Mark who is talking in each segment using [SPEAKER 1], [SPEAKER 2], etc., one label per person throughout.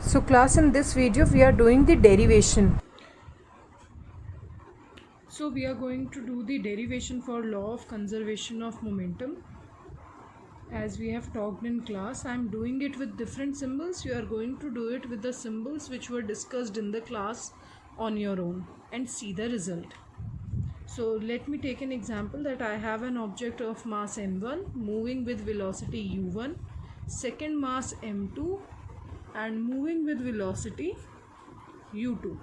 [SPEAKER 1] So class, in this video we are doing the derivation. So we are going to do the derivation for law of conservation of momentum. As we have talked in class, I am doing it with different symbols. You are going to do it with the symbols which were discussed in the class on your own and see the result. So let me take an example that I have an object of mass m1 moving with velocity u1, second mass m2 and moving with velocity u2.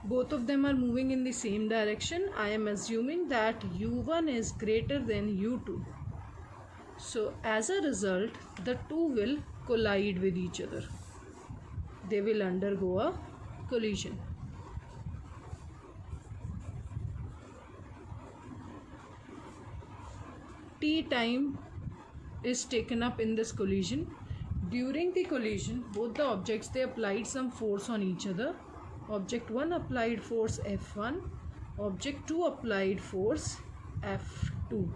[SPEAKER 1] Both of them are moving in the same direction. I am assuming that u1 is greater than u2. So as a result, the two will collide with each other. They will undergo a collision. T time is taken up in this collision. During the collision, both the objects, they applied some force on each other. Object 1 applied force F1, object 2 applied force F2.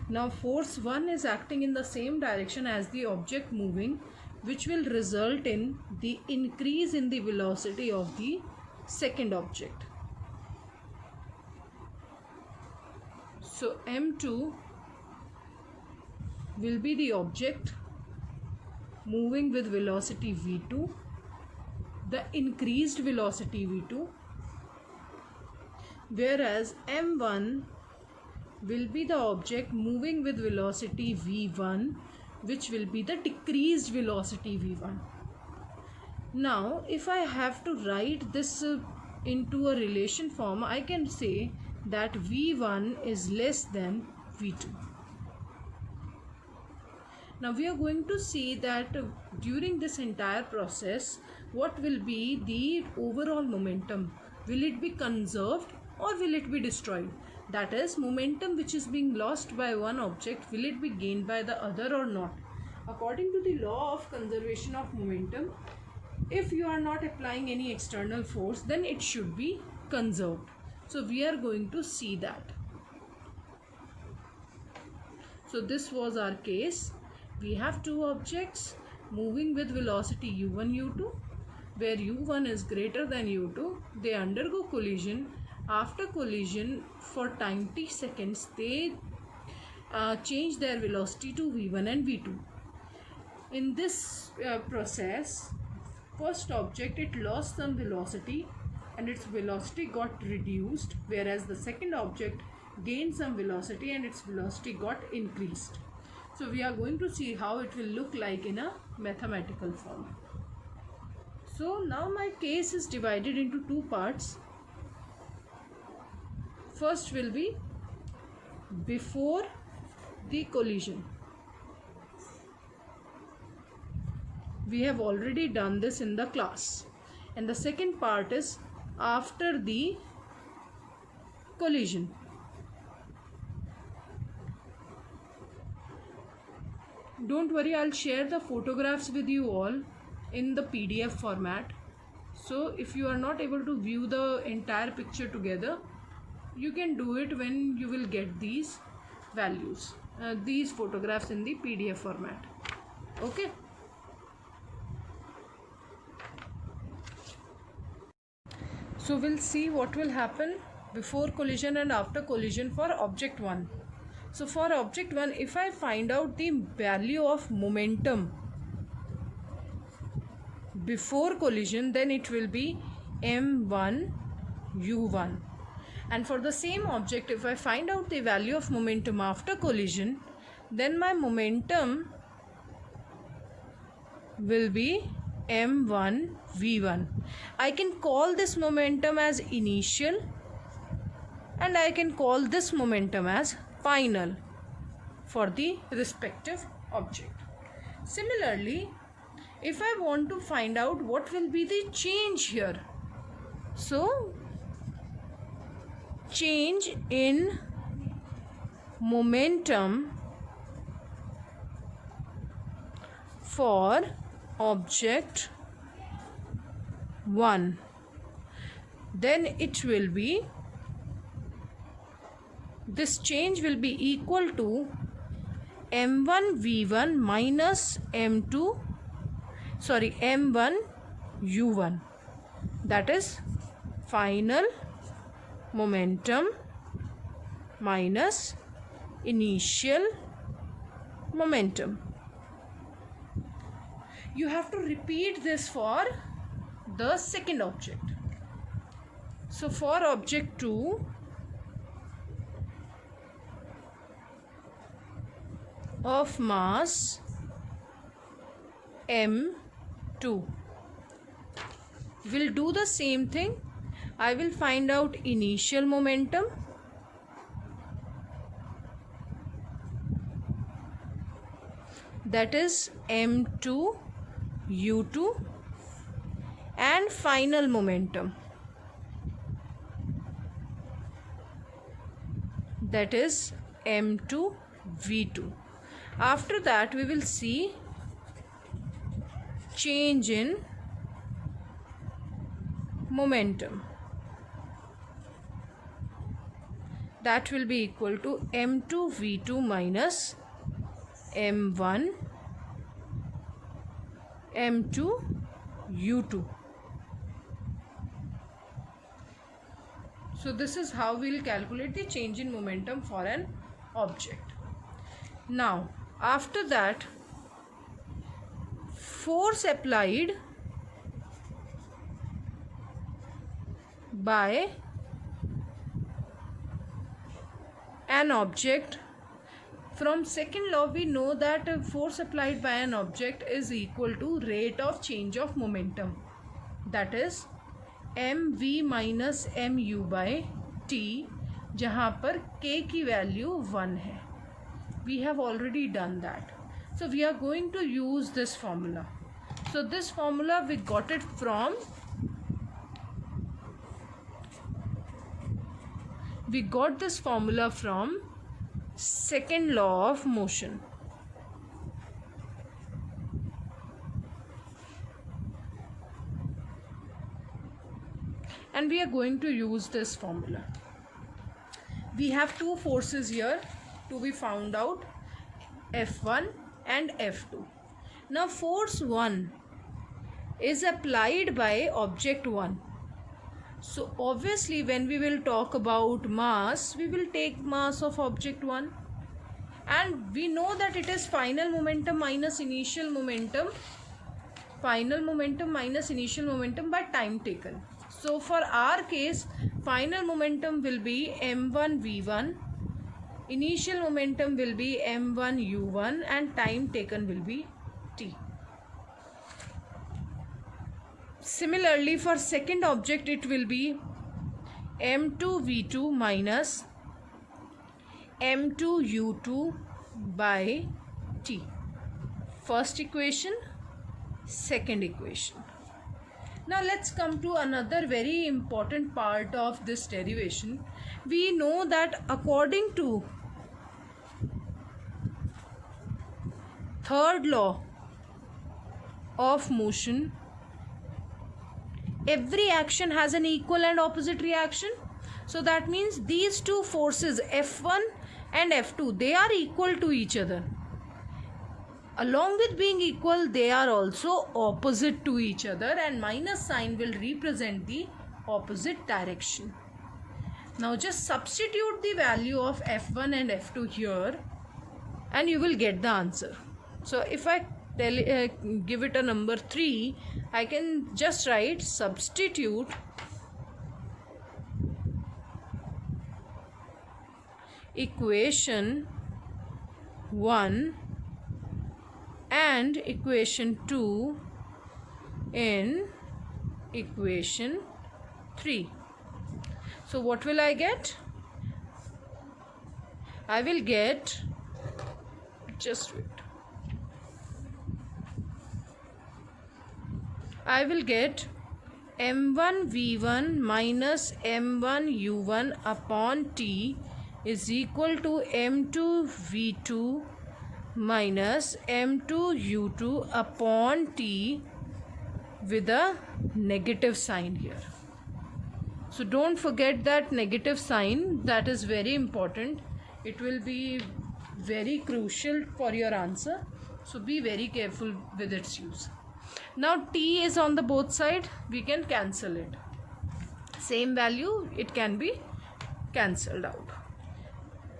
[SPEAKER 1] Now force 1 is acting in the same direction as the object moving, which will result in the increase in the velocity of the second object. So M2 will be the object moving with velocity v2, the increased velocity v2, whereas m1 will be the object moving with velocity v1, which will be the decreased velocity v1. Now if I have to write this into a relation form, I can say that v1 is less than v2. Now we are going to see that during this entire process, what will be the overall momentum? Will it be conserved or will it be destroyed? That is, momentum which is being lost by one object, will it be gained by the other or not? According to the law of conservation of momentum, if you are not applying any external force, then it should be conserved. So we are going to see that. So this was our case. We have two objects moving with velocity u1, u2, where u1 is greater than u2. They undergo collision. After collision, for time t seconds, they change their velocity to v1 and v2. In this process, first object, it lost some velocity and its velocity got reduced, whereas the second object gained some velocity and its velocity got increased. So we are going to see how it will look like in a mathematical form. So now my case is divided into two parts. First will be before the collision. We have already done this in the class. And the second part is after the collision. Don't worry, I'll share the photographs with you all in the PDF format. So if you are not able to view the entire picture together, you can do it when you will get these values, these photographs in the PDF format. Okay. So we'll see what will happen before collision and after collision for object 1. So for object 1, if I find out the value of momentum before collision, then it will be m1 u1. And for the same object, if I find out the value of momentum after collision, then my momentum will be m1 v1. I can call this momentum as initial and I can call this momentum as final for the respective object. Similarly, if I want to find out what will be the change here, so change in momentum for object 1, then it will be, this change will be equal to m1 v1 minus m2 m1 u1, that is final momentum minus initial momentum. You have to repeat this for the second object. So for object 2, of mass m2, we'll do the same thing. I will find out initial momentum, that is m2 u2, and final momentum, that is m2 v2. After that we will see change in momentum, that will be equal to m2 v2 minus m1 m2 u2. So this is how we will calculate the change in momentum for an object. Now after that, force applied by an object. From second law we know that force applied by an object is equal to rate of change of momentum, that is mv minus mu by t, जहाँ पर k की value 1 है. We have already done that. So we are going to use this formula. So this formula we got it from this formula from second law of motion. And we are going to use this formula. We have two forces here to be found out, F1 and F2. Now force 1 is applied by object 1. So obviously when we will talk about mass, we will take mass of object 1, and we know that it is final momentum minus initial momentum, by time taken. So for our case, final momentum will be m1 v1, initial momentum will be m1 u1, and time taken will be t. Similarly, for second object it will be m2 v2 minus m2 u2 by t. First equation, second equation. Now let's come to another very important part of this derivation. We know that according to third law of motion, every action has an equal and opposite reaction. So that means these two forces F1 and F2, they are equal to each other. Along with being equal, they are also opposite to each other, and minus sign will represent the opposite direction. Now just substitute the value of F1 and F2 here and you will get the answer. So if I give it a number 3, I can just write substitute equation 1 and equation 2 in equation 3. So what will I get? I will get, just wait, I will get m1 v1 minus m1 u1 upon t is equal to m2 v2 minus m2 u2 upon t with a negative sign here. So don't forget that negative sign, that is very important. It will be very crucial for your answer. So be very careful with its use. Now t is on the both side, we can cancel it. Same value, it can be cancelled out.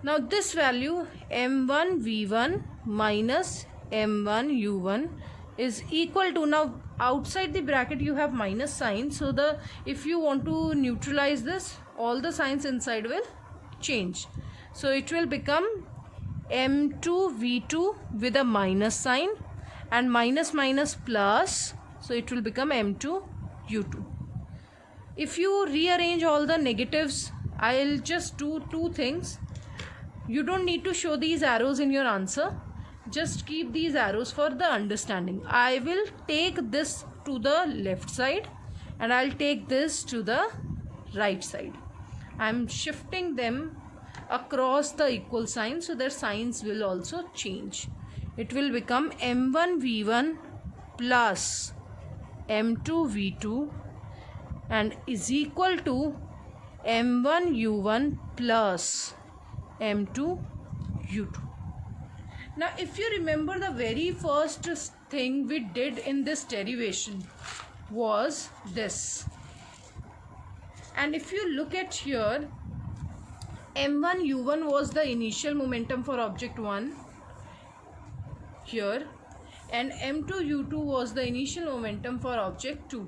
[SPEAKER 1] Now this value m1 v1 minus m1 u1 is equal to, now outside the bracket you have minus sign, so if you want to neutralize this, all the signs inside will change. So it will become m2 v2 with a minus sign and minus minus plus, so it will become m2 u2. If you rearrange all the negatives, I'll just do two things. You don't need to show these arrows in your answer, just keep these arrows for the understanding. I will take this to the left side and I'll take this to the right side. I'm shifting them across the equal sign so their signs will also change. It will become m1 v1 plus m2 v2 and is equal to m1 u1 plus m2 u2. Now if you remember, the very first thing we did in this derivation was this, and if you look at here, m1 u1 was the initial momentum for object 1 here, and m2 u2 was the initial momentum for object 2.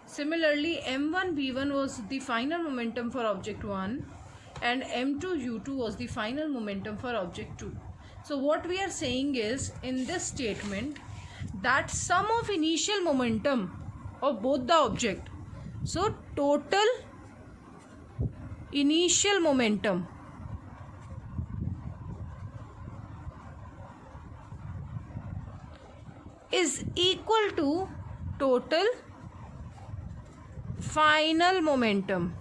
[SPEAKER 1] Similarly, m1 v1 was the final momentum for object 1 and m2 u2 was the final momentum for object 2. So what we are saying is, in this statement, that sum of initial momentum of both the object, so total initial momentum is equal to total final momentum.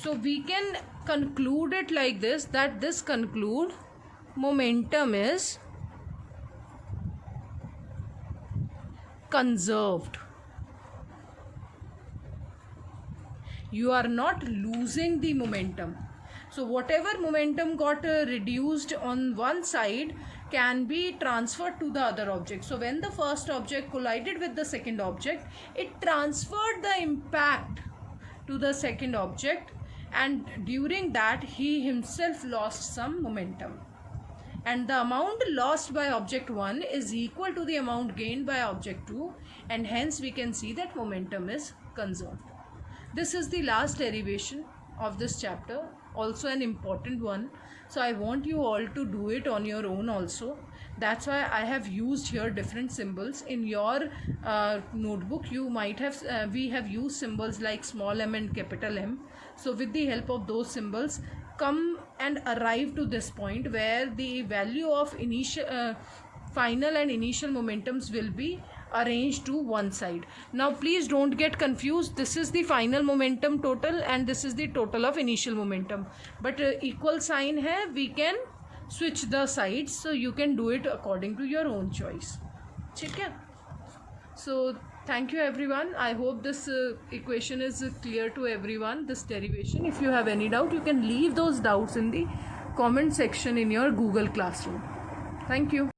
[SPEAKER 1] So we can conclude it like this, that this conclude momentum is conserved. You are not losing the momentum. So whatever momentum got reduced on one side can be transferred to the other object. So when the first object collided with the second object, it transferred the impact to the second object, and during that he himself lost some momentum, and the amount lost by object 1 is equal to the amount gained by object 2, and hence we can see that momentum is conserved. This is the last derivation of this chapter, also an important one, so I want you all to do it on your own also. That's why I have used here different symbols. In your notebook you might have we have used symbols like small m and capital M. So with the help of those symbols, come and arrive to this point where the value of initial final and initial momentums will be arranged to one side. Now please don't get confused, this is the final momentum total and this is the total of initial momentum, but equal sign hai, we can switch the sides, so you can do it according to your own choice. Okay? So thank you everyone. I hope this equation is clear to everyone, this derivation. If you have any doubt, you can leave those doubts in the comment section in your Google Classroom. Thank you.